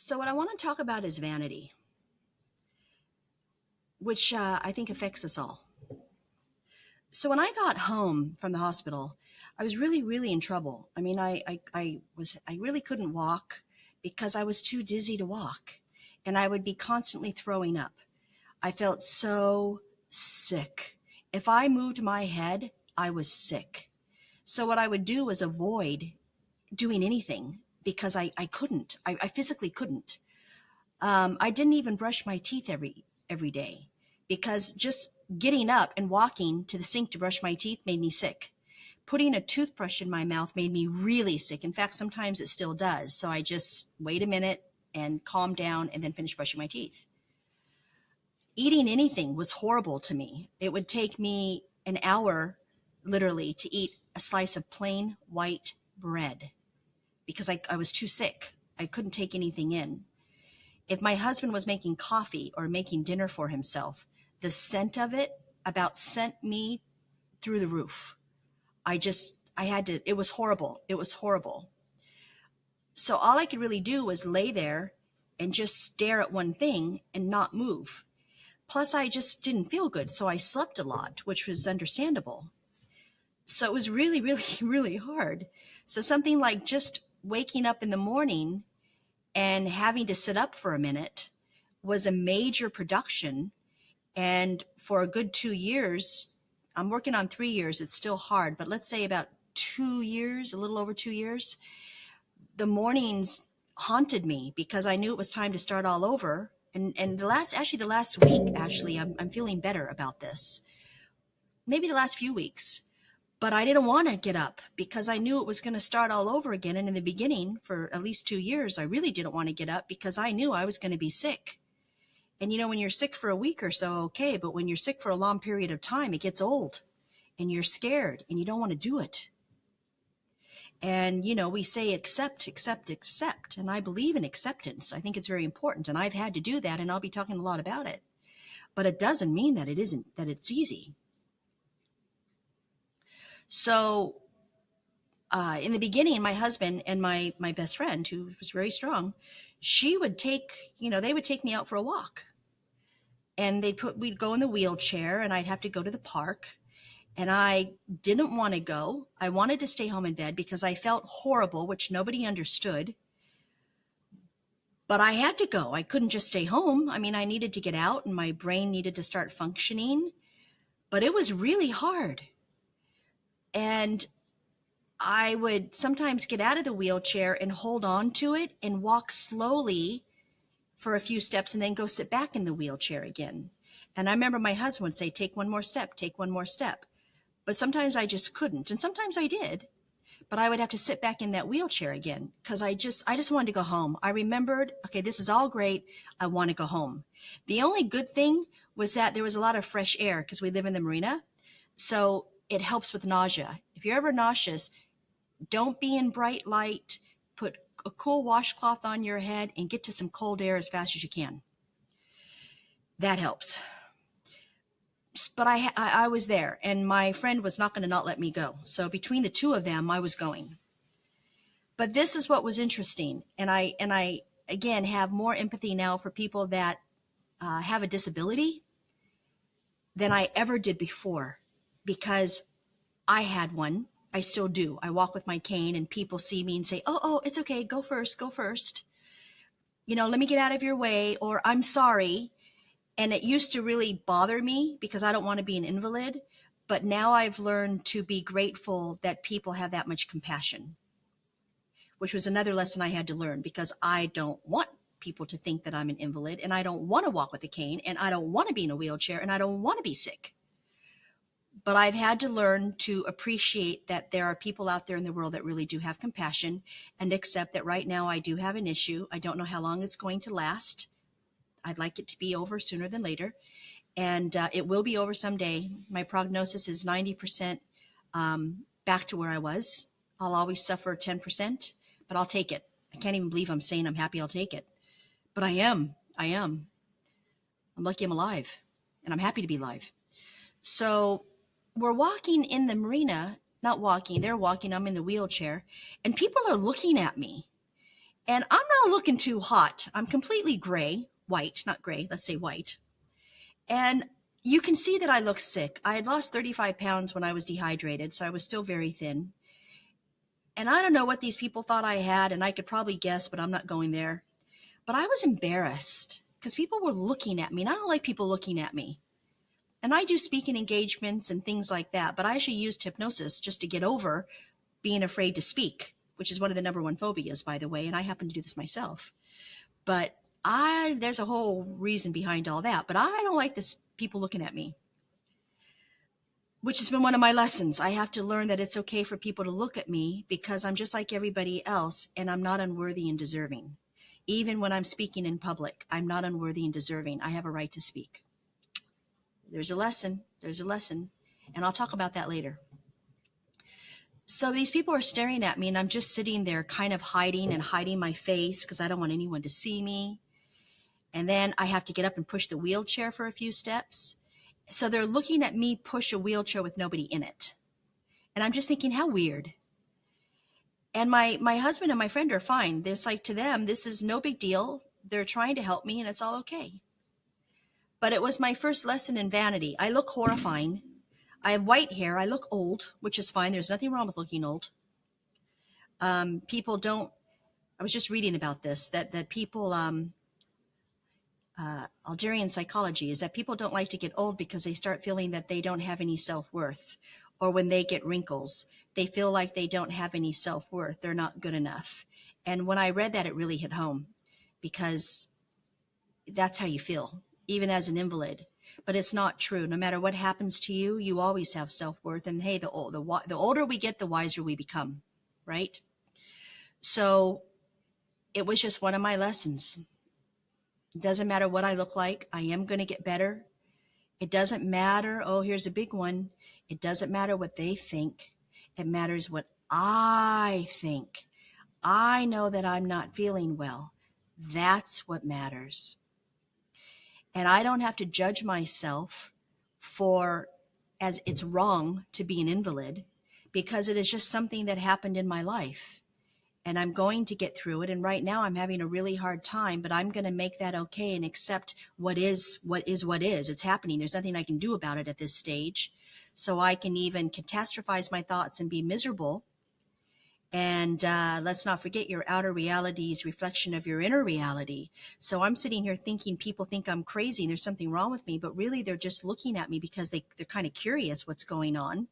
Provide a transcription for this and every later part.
So, what I want to talk about is vanity, which I think affects us all. So, when I got home from the hospital, I was really, really in trouble. I mean, I really couldn't walk because I was too dizzy to walk, and I would be constantly throwing up. I felt so sick. If I moved my head, I was sick. So, what I would do was avoid doing anything because I couldn't. I physically couldn't. I didn't even brush my teeth every day because just getting up and walking to the sink to brush my teeth made me sick. Putting a toothbrush in my mouth made me really sick. In fact, sometimes it still does. So I just wait a minute and calm down and then finish brushing my teeth. Eating anything was horrible to me. It would take me an hour, literally, to eat a slice of plain white bread because I was too sick. I couldn't take anything in. If my husband was making coffee or making dinner for himself, the scent of it about sent me through the roof. I had to, it was horrible. It was horrible. So all I could really do was lay there and just stare at one thing and not move. Plus, I just didn't feel good, so I slept a lot, which was understandable. So it was really, really, really hard. So something like just waking up in the morning and having to sit up for a minute was a major production. And for a good 2 years, I'm working on 3 years, it's still hard, but let's say about 2 years, a little over 2 years, the mornings haunted me because I knew it was time to start all over. And the last week, I'm feeling better about this. Maybe the last few weeks. But I didn't want to get up because I knew it was going to start all over again. And in the beginning, for at least 2 years, I really didn't want to get up because I knew I was going to be sick. And when you're sick for a week or so, okay, but when you're sick for a long period of time, it gets old and you're scared and you don't want to do it. And, we say accept, accept, accept. And I believe in acceptance. I think it's very important. And I've had to do that, and I'll be talking a lot about it. But it doesn't mean that that it's easy. So in the beginning, my husband and my best friend, who was very strong, they would take me out for a walk. And we'd go in the wheelchair and I'd have to go to the park. And I didn't want to go. I wanted to stay home in bed because I felt horrible, which nobody understood. But I had to go. I couldn't just stay home. I mean, I needed to get out and my brain needed to start functioning. But it was really hard. And I would sometimes get out of the wheelchair and hold on to it and walk slowly for a few steps and then go sit back in the wheelchair again. And I remember my husband would say, take one more step, take one more step. But sometimes I just couldn't. And sometimes I did. But I would have to sit back in that wheelchair again because I just wanted to go home. I remembered, okay, this is all great. I want to go home. The only good thing was that there was a lot of fresh air because we live in the marina. So it helps with nausea. If you're ever nauseous, don't be in bright light. Put a cool washcloth on your head and get to some cold air as fast as you can. That helps. But I was there, and my friend was not going to not let me go. So between the two of them, I was going. But this is what was interesting, and I again have more empathy now for people that have a disability than I ever did before, because I had one. I still do. I walk with my cane, and people see me and say, "Oh, it's okay. Go first. Go first. Let me get out of your way," or "I'm sorry." And it used to really bother me because I don't want to be an invalid. But now I've learned to be grateful that people have that much compassion, which was another lesson I had to learn because I don't want people to think that I'm an invalid, and I don't want to walk with a cane, and I don't want to be in a wheelchair, and I don't want to be sick. But I've had to learn to appreciate that there are people out there in the world that really do have compassion and accept that right now I do have an issue. I don't know how long it's going to last. I'd like it to be over sooner than later. And it will be over someday. My prognosis is 90% back to where I was. I'll always suffer 10%, but I'll take it. I can't even believe I'm saying I'm happy I'll take it. But I am. I'm lucky I'm alive, and I'm happy to be alive. So we're walking in the marina, not walking, they're walking, I'm in the wheelchair, and people are looking at me. And I'm not looking too hot. I'm completely white, not gray, let's say white. And you can see that I look sick. I had lost 35 pounds when I was dehydrated, so I was still very thin. And I don't know what these people thought I had, and I could probably guess, but I'm not going there. But I was embarrassed because people were looking at me, and I don't like people looking at me. And I do speaking engagements and things like that, but I actually used hypnosis just to get over being afraid to speak, which is one of the number one phobias, by the way, and I happen to do this myself. But there's a whole reason behind all that, but I don't like this people looking at me, which has been one of my lessons. I have to learn that it's okay for people to look at me because I'm just like everybody else, and I'm not unworthy and deserving. Even when I'm speaking in public, I'm not unworthy and deserving. I have a right to speak. There's a lesson, and I'll talk about that later. So these people are staring at me, and I'm just sitting there kind of hiding my face because I don't want anyone to see me. And then I have to get up and push the wheelchair for a few steps. So they're looking at me push a wheelchair with nobody in it. And I'm just thinking, how weird. And my husband and my friend are fine. It's like, to them, this is no big deal. They're trying to help me, and it's all okay. But it was my first lesson in vanity. I look horrifying. I have white hair. I look old, which is fine. There's nothing wrong with looking old. People don't, I was just reading about this, that people, Algerian psychology is that people don't like to get old because they start feeling that they don't have any self-worth. Or when they get wrinkles, they feel like they don't have any self-worth. They're not good enough. And when I read that, it really hit home because that's how you feel, even as an invalid. But it's not true. No matter what happens to you, you always have self-worth. And hey, the older we get, the wiser we become, right? So it was just one of my lessons. It doesn't matter what I look like. I am going to get better. It doesn't matter. Oh, here's a big one. It doesn't matter what they think. It matters what I think. I know that I'm not feeling well. That's what matters. And I don't have to judge myself as it's wrong to be an invalid, because it is just something that happened in my life. And I'm going to get through it. And right now I'm having a really hard time, but I'm going to make that okay and accept what is. It's happening. There's nothing I can do about it at this stage. So I can even catastrophize my thoughts and be miserable. And let's not forget, your outer reality is a reflection of your inner reality. So I'm sitting here thinking people think I'm crazy and there's something wrong with me, but really they're just looking at me because they're kind of curious what's going on.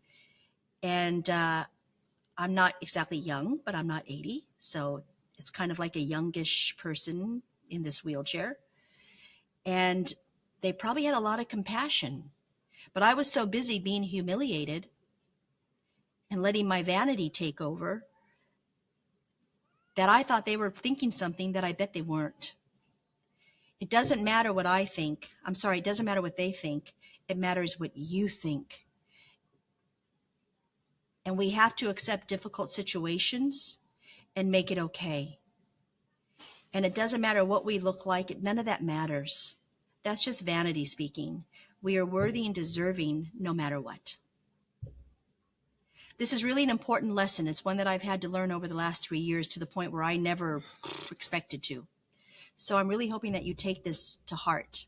And I'm not exactly young, but I'm not 80. So it's kind of like a youngish person in this wheelchair. And they probably had a lot of compassion. But I was so busy being humiliated and letting my vanity take over that I thought they were thinking something that I bet they weren't. It doesn't matter what I think. I'm sorry, it doesn't matter what they think. It matters what you think. And we have to accept difficult situations and make it okay. And it doesn't matter what we look like. None of that matters. That's just vanity speaking. We are worthy and deserving no matter what. This is really an important lesson. It's one that I've had to learn over the last 3 years to the point where I never expected to. So I'm really hoping that you take this to heart.